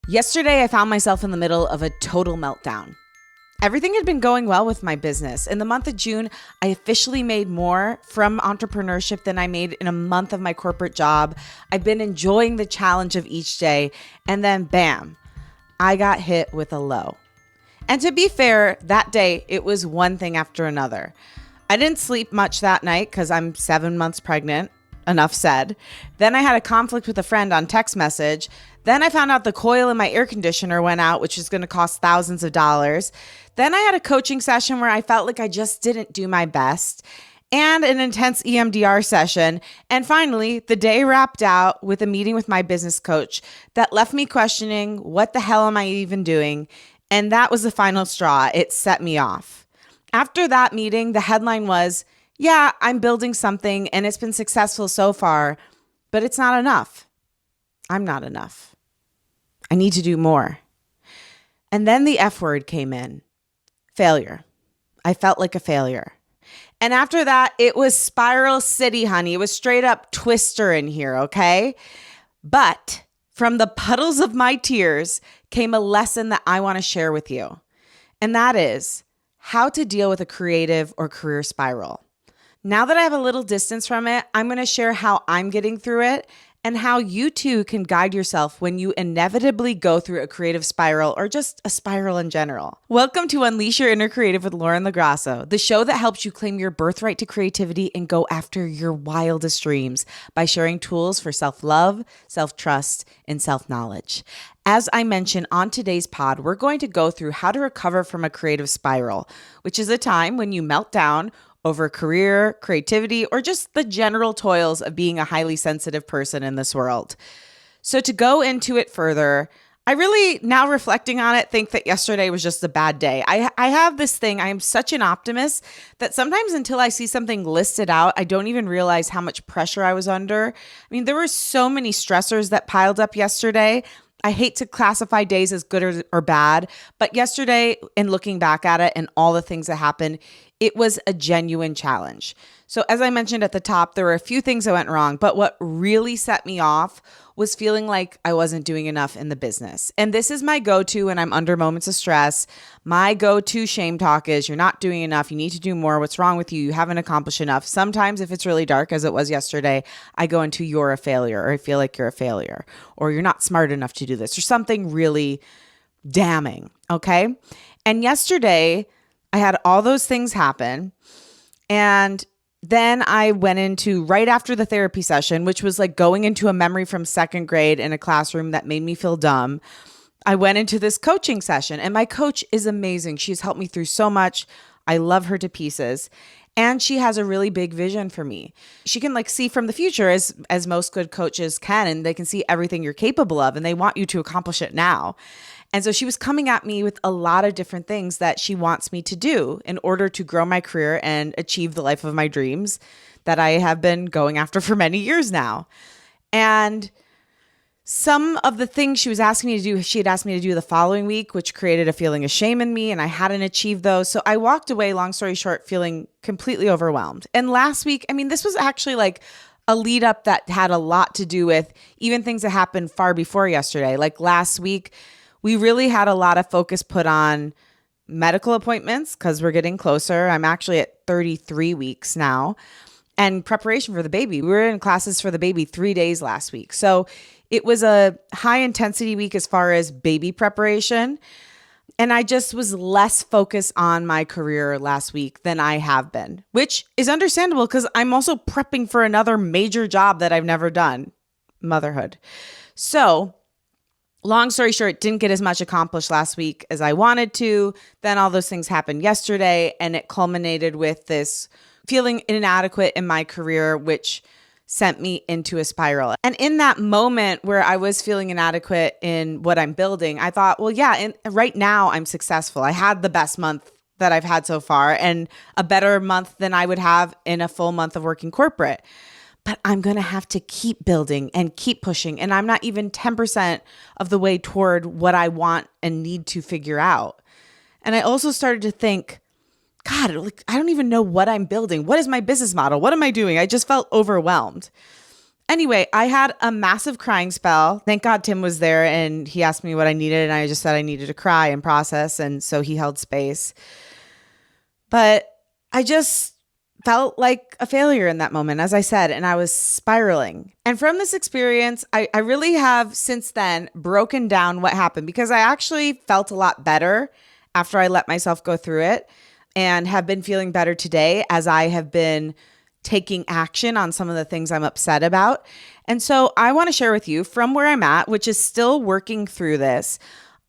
Yesterday, I found myself in the middle of a total meltdown. Everything had been going well with my business. In the month of June, I officially made more from entrepreneurship than I made in a month of my corporate job. I've been enjoying the challenge of each day. And then bam, I got hit with a low. And to be fair, that day, it was one thing after another. I didn't sleep much that night because I'm 7 months pregnant. Enough said. Then I had a conflict with a friend on text message. Then I found out the coil in my air conditioner went out, which is going to cost thousands of dollars. Then I had a coaching session where I felt like I just didn't do my best, and an intense EMDR session. And finally, the day wrapped out with a meeting with my business coach that left me questioning, what the hell am I even doing? And that was the final straw. It set me off. After that meeting, the headline was, yeah, I'm building something and it's been successful so far, but it's not enough. I'm not enough. I need to do more. And then the F word came in. Failure. I felt like a failure. And after that, it was Spiral City, honey. It was straight up Twister in here, okay? But from the puddles of my tears came a lesson that I want to share with you. And that is how to deal with a creative or career spiral. Now that I have a little distance from it, I'm going to share how I'm getting through it and how you too can guide yourself when you inevitably go through a creative spiral or just a spiral in general. Welcome to Unleash Your Inner Creative with Lauren LaGrasso, the show that helps you claim your birthright to creativity and go after your wildest dreams by sharing tools for self-love, self-trust, and self-knowledge. As I mentioned on today's pod, we're going to go through how to recover from a creative spiral, which is a time when you melt down over career, creativity, or just the general toils of being a highly sensitive person in this world. So to go into it further, I really, now reflecting on it, think that yesterday was just a bad day. I have this thing, I am such an optimist that sometimes until I see something listed out, I don't even realize how much pressure I was under. I mean, there were so many stressors that piled up yesterday. I hate to classify days as good or bad, but yesterday, in looking back at it and all the things that happened, it was a genuine challenge. So as I mentioned at the top, there were a few things that went wrong, but what really set me off was feeling like I wasn't doing enough in the business. And this is my go-to when I'm under moments of stress. My go-to shame talk is, you're not doing enough. You need to do more. What's wrong with you? You haven't accomplished enough. Sometimes if it's really dark, as it was yesterday, I go into you're a failure, or I feel like you're a failure, or you're not smart enough to do this, or something really damning, okay? And yesterday, I had all those things happen, and then I went into right after the therapy session, which was like going into a memory from second grade in a classroom that made me feel dumb. I went into this coaching session, and my coach is amazing. She's helped me through so much. I love her to pieces. And she has a really big vision for me. She can like see from the future as most good coaches can, and they can see everything you're capable of, and they want you to accomplish it now. And so she was coming at me with a lot of different things that she wants me to do in order to grow my career and achieve the life of my dreams that I have been going after for many years now. And some of the things she was asking me to do, she had asked me to do the following week, which created a feeling of shame in me, and I hadn't achieved those. So I walked away, long story short, feeling completely overwhelmed. And last week, I mean, this was actually like a lead up that had a lot to do with even things that happened far before yesterday. Like last week, we really had a lot of focus put on medical appointments because we're getting closer. I'm actually at 33 weeks now, and preparation for the baby. We were in classes for the baby 3 days last week. So it was a high intensity week as far as baby preparation. And I just was less focused on my career last week than I have been, which is understandable because I'm also prepping for another major job that I've never done, motherhood. So long story short, didn't get as much accomplished last week as I wanted to. Then all those things happened yesterday, and it culminated with this feeling inadequate in my career, which sent me into a spiral. And in that moment where I was feeling inadequate in what I'm building, I thought, well, yeah, and right now I'm successful. I had the best month that I've had so far and a better month than I would have in a full month of working corporate. But I'm going to have to keep building and keep pushing. And I'm not even 10% of the way toward what I want and need to figure out. And I also started to think, God, like, I don't even know what I'm building. What is my business model? What am I doing? I just felt overwhelmed. Anyway, I had a massive crying spell. Thank God Tim was there and he asked me what I needed, and I just said I needed to cry and process. And so he held space. But I just felt like a failure in that moment, as I said, and I was spiraling. And from this experience, I really have since then broken down what happened, because I actually felt a lot better after I let myself go through it, and have been feeling better today as I have been taking action on some of the things I'm upset about. And so I want to share with you from where I'm at, which is still working through this,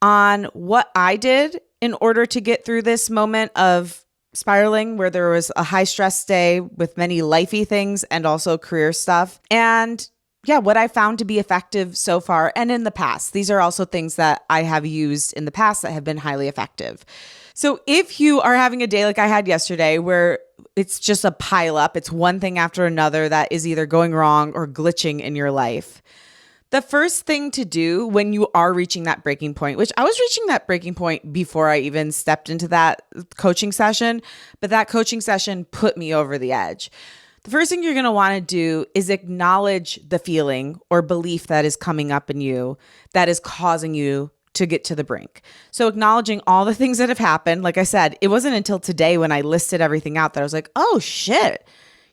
on what I did in order to get through this moment of spiraling, where there was a high stress day with many lifey things and also career stuff. And yeah, what I found to be effective so far and in the past. These are also things that I have used in the past that have been highly effective. So if you are having a day like I had yesterday, where it's just a pile up, it's one thing after another that is either going wrong or glitching in your life, the first thing to do when you are reaching that breaking point, which I was reaching that breaking point before I even stepped into that coaching session, but that coaching session put me over the edge. The first thing you're going to want to do is acknowledge the feeling or belief that is coming up in you that is causing you to get to the brink. So acknowledging all the things that have happened. Like I said, it wasn't until today when I listed everything out that I was like, oh shit,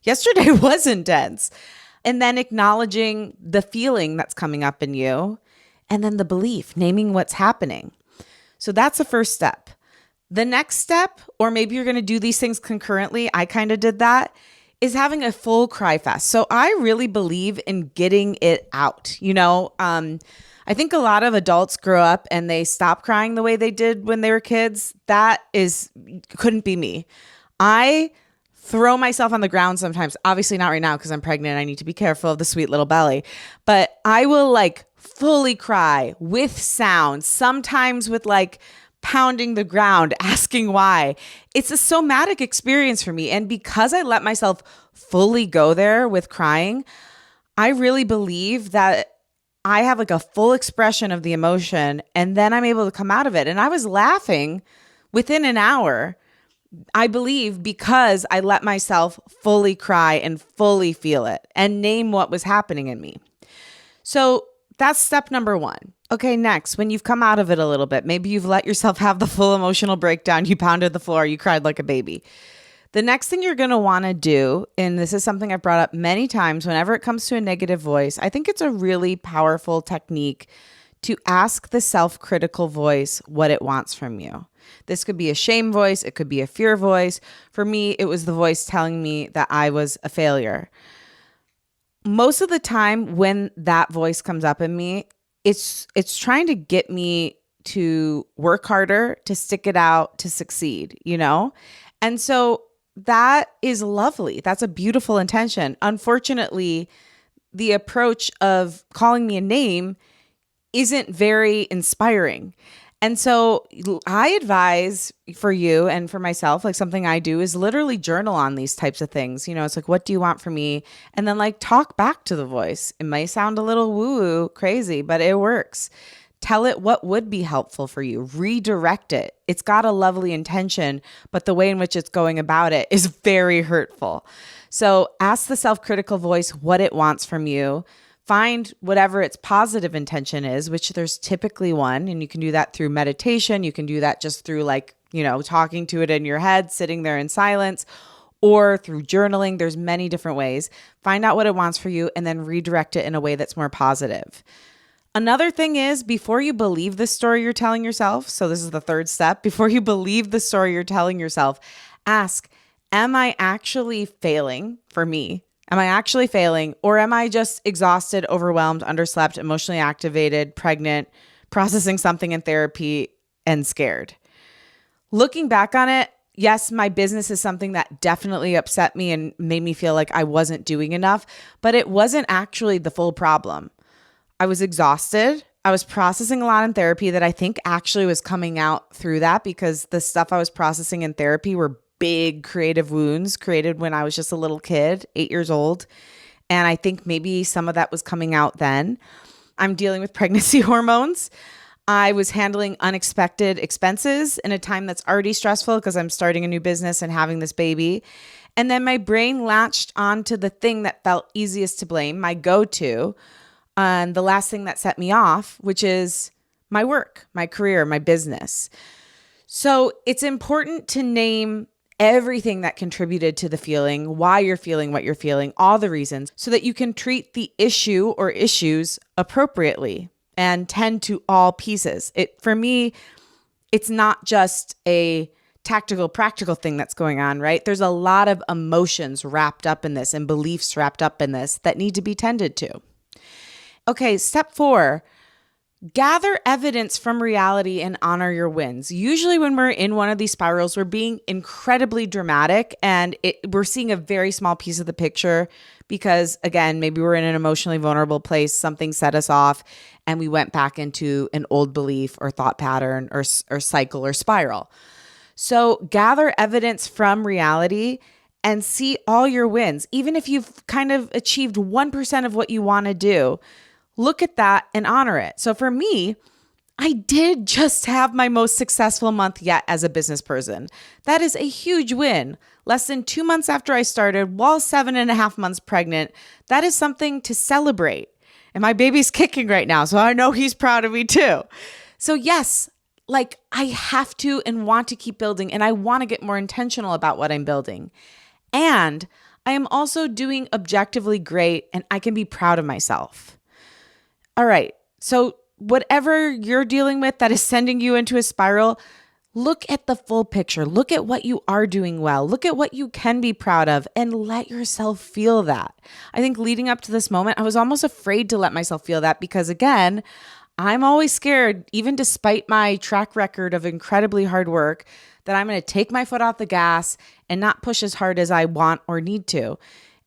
yesterday was intense. And then acknowledging the feeling that's coming up in you, and then the belief, naming what's happening. So that's the first step. The next step, or maybe you're going to do these things concurrently, I kind of did that, is having a full cry fest. So I really believe in getting it out. I think a lot of adults grow up and they stop crying the way they did when they were kids. Couldn't be me. I throw myself on the ground sometimes, obviously not right now because I'm pregnant. I need to be careful of the sweet little belly, but I will fully cry with sound, sometimes with pounding the ground, asking why. It's a somatic experience for me. And because I let myself fully go there with crying, I really believe that I have a full expression of the emotion, and then I'm able to come out of it. And I was laughing within an hour, I believe, because I let myself fully cry and fully feel it and name what was happening in me. So that's step number one. Okay, next, when you've come out of it a little bit, maybe you've let yourself have the full emotional breakdown, you pounded the floor, you cried like a baby. The next thing you're going to want to do, and this is something I've brought up many times whenever it comes to a negative voice, I think it's a really powerful technique to ask the self-critical voice what it wants from you. This could be a shame voice. It could be a fear voice. For me, it was the voice telling me that I was a failure. Most of the time when that voice comes up in me, it's trying to get me to work harder, to stick it out, to succeed, And so that is lovely. That's a beautiful intention. Unfortunately, the approach of calling me a name isn't very inspiring. And so I advise for you and for myself, something I do is literally journal on these types of things. It's what do you want from me? And then talk back to the voice. It may sound a little woo-woo crazy, but it works. Tell it what would be helpful for you. Redirect it. It's got a lovely intention, but the way in which it's going about it is very hurtful. So ask the self-critical voice what it wants from you. Find whatever its positive intention is, which there's typically one, and you can do that through meditation. You can do that just through talking to it in your head, sitting there in silence, or through journaling. There's many different ways. Find out what it wants for you and then redirect it in a way that's more positive. Another thing is, before you believe the story you're telling yourself, so this is the third step, before you believe the story you're telling yourself, ask, am I actually failing for me? Am I actually failing, or am I just exhausted, overwhelmed, underslept, emotionally activated, pregnant, processing something in therapy, and scared? Looking back on it, yes, my business is something that definitely upset me and made me feel like I wasn't doing enough, but it wasn't actually the full problem. I was exhausted. I was processing a lot in therapy that I think actually was coming out through that, because the stuff I was processing in therapy were big creative wounds created when I was just a little kid, 8 years old. And I think maybe some of that was coming out then. I'm dealing with pregnancy hormones. I was handling unexpected expenses in a time that's already stressful because I'm starting a new business and having this baby. And then my brain latched onto the thing that felt easiest to blame, my go-to, and the last thing that set me off, which is my work, my career, my business. So it's important to name everything that contributed to the feeling, why you're feeling what you're feeling, all the reasons, so that you can treat the issue or issues appropriately and tend to all pieces. For me, it's not just a tactical, practical thing that's going on, right? There's a lot of emotions wrapped up in this and beliefs wrapped up in this that need to be tended to. Okay, step 4. Gather evidence from reality and honor your wins. Usually when we're in one of these spirals, we're being incredibly dramatic and we're seeing a very small piece of the picture because, again, maybe we're in an emotionally vulnerable place, something set us off, and we went back into an old belief or thought pattern or cycle or spiral. So gather evidence from reality and see all your wins. Even if you've kind of achieved 1% of what you want to do, look at that and honor it. So for me, I did just have my most successful month yet as a business person. That is a huge win. Less than 2 months after I started, while 7.5 months pregnant, that is something to celebrate. And my baby's kicking right now, so I know he's proud of me too. So yes, I have to and want to keep building, and I want to get more intentional about what I'm building. And I am also doing objectively great, and I can be proud of myself. All right, so whatever you're dealing with that is sending you into a spiral, look at the full picture. Look at what you are doing well. Look at what you can be proud of and let yourself feel that. I think leading up to this moment, I was almost afraid to let myself feel that because, again, I'm always scared, even despite my track record of incredibly hard work, that I'm going to take my foot off the gas and not push as hard as I want or need to.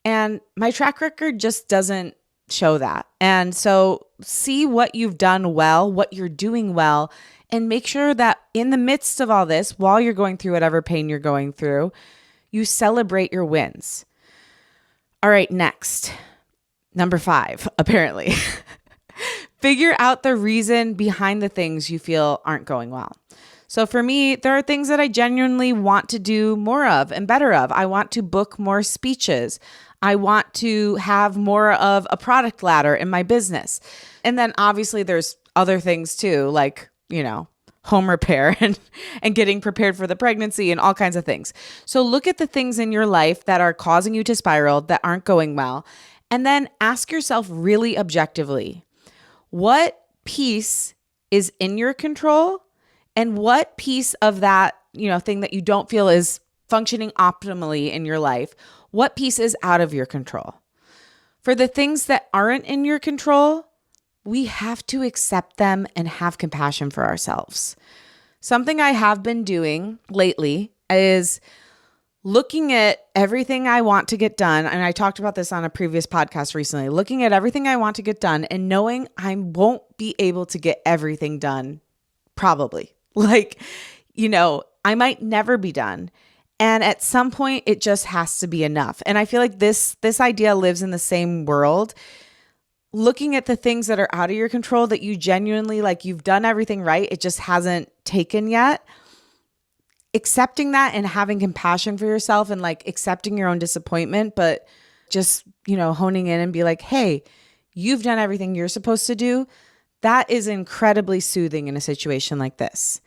And my track record just doesn't show that. And so see what you've done well, what you're doing well, and make sure that in the midst of all this, while you're going through whatever pain you're going through, you celebrate your wins. All right, next. Number 5, apparently. Figure out the reason behind the things you feel aren't going well. So for me, there are things that I genuinely want to do more of and better of. I want to book more speeches. I want to have more of a product ladder in my business. And then obviously there's other things too, like, home repair and getting prepared for the pregnancy and all kinds of things. So look at the things in your life that are causing you to spiral, that aren't going well. And then ask yourself really objectively, what piece is in your control and what piece of that, thing that you don't feel is functioning optimally in your life, what piece is out of your control? For the things that aren't in your control, we have to accept them and have compassion for ourselves. Something I have been doing lately is looking at everything I want to get done. And I talked about this on a previous podcast recently, looking at everything I want to get done and knowing I won't be able to get everything done. Probably. I might never be done. And at some point it just has to be enough. And I feel like this idea lives in the same world. Looking at the things that are out of your control that you genuinely you've done everything right, it just hasn't taken yet. Accepting that and having compassion for yourself and accepting your own disappointment, but just, honing in and be like, hey, you've done everything you're supposed to do. That is incredibly soothing in a situation like this.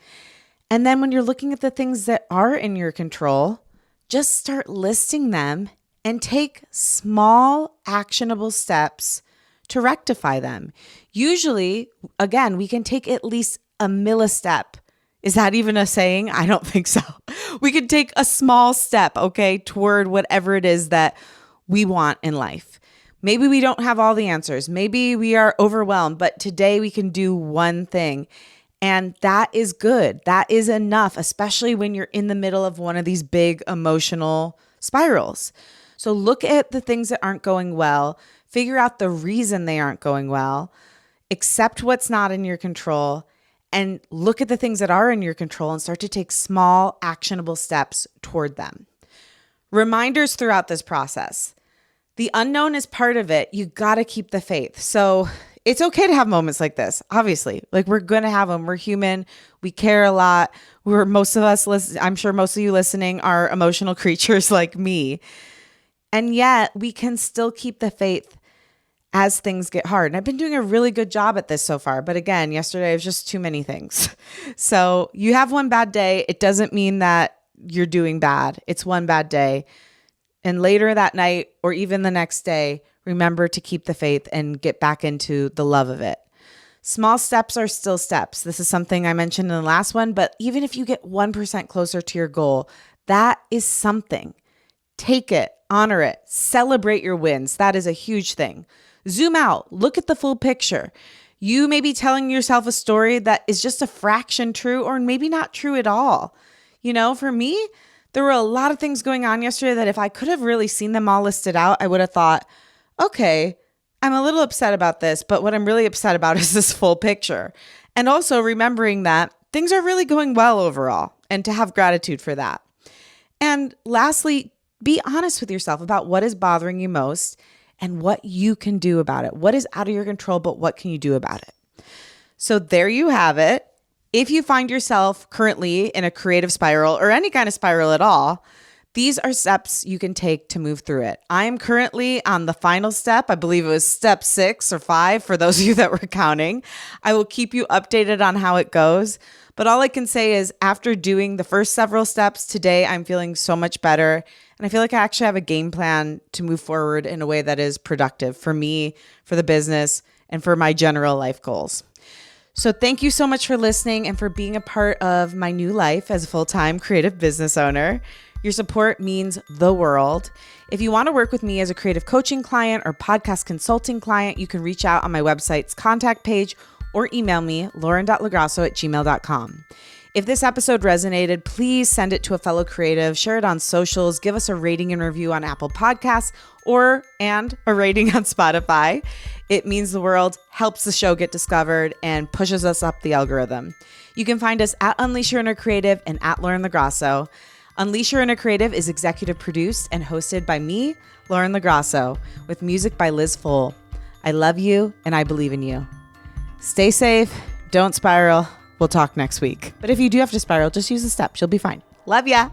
And then when you're looking at the things that are in your control, just start listing them and take small actionable steps to rectify them. Usually, again, we can take at least a millistep. Is that even a saying? I don't think so. We could take a small step, toward whatever it is that we want in life. Maybe we don't have all the answers. Maybe we are overwhelmed, but today we can do one thing. And that is good. That is enough, especially when you're in the middle of one of these big emotional spirals. So look at the things that aren't going well, figure out the reason they aren't going well, accept what's not in your control, and look at the things that are in your control and start to take small, actionable steps toward them. Reminders throughout this process. The unknown is part of it. You got to keep the faith. So It's okay to have moments like this, obviously. Like, we're going to have them. We're human. We care a lot. Most of us, I'm sure most of you listening are emotional creatures like me. And yet we can still keep the faith as things get hard. And I've been doing a really good job at this so far. But again, yesterday was just too many things. So you have one bad day. It doesn't mean that you're doing bad. It's one bad day. And later that night, or even the next day, remember to keep the faith and get back into the love of it. Small steps are still steps. This is something I mentioned in the last one, but even if you get 1% closer to your goal, that is something. Take it, honor it, celebrate your wins. That is a huge thing. Zoom out, look at the full picture. You may be telling yourself a story that is just a fraction true or maybe not true at all. You know, for me, there were a lot of things going on yesterday that if I could have really seen them all listed out, I would have thought, okay, I'm a little upset about this, but what I'm really upset about is this full picture. And also remembering that things are really going well overall and to have gratitude for that. And lastly, be honest with yourself about what is bothering you most and what you can do about it. What is out of your control, but what can you do about it? So there you have it. If you find yourself currently in a creative spiral or any kind of spiral at all, these are steps you can take to move through it. I am currently on the final step. I believe it was step 6 or 5 for those of you that were counting. I will keep you updated on how it goes. But all I can say is after doing the first several steps today, I'm feeling so much better. And I feel like I actually have a game plan to move forward in a way that is productive for me, for the business, and for my general life goals. So thank you so much for listening and for being a part of my new life as a full-time creative business owner. Your support means the world. If you want to work with me as a creative coaching client or podcast consulting client, you can reach out on my website's contact page or email me, lauren.lagrasso@gmail.com. If this episode resonated, please send it to a fellow creative, share it on socials, give us a rating and review on Apple Podcasts and a rating on Spotify. It means the world, helps the show get discovered, and pushes us up the algorithm. You can find us at Unleash Your Inner Creative and at Lauren Lagrasso. Unleash Your Inner Creative is executive produced and hosted by me, Lauren Lagrasso, with music by Liz Full. I love you and I believe in you. Stay safe, don't spiral. We'll talk next week. But if you do have to spiral, just use the steps. You'll be fine. Love ya.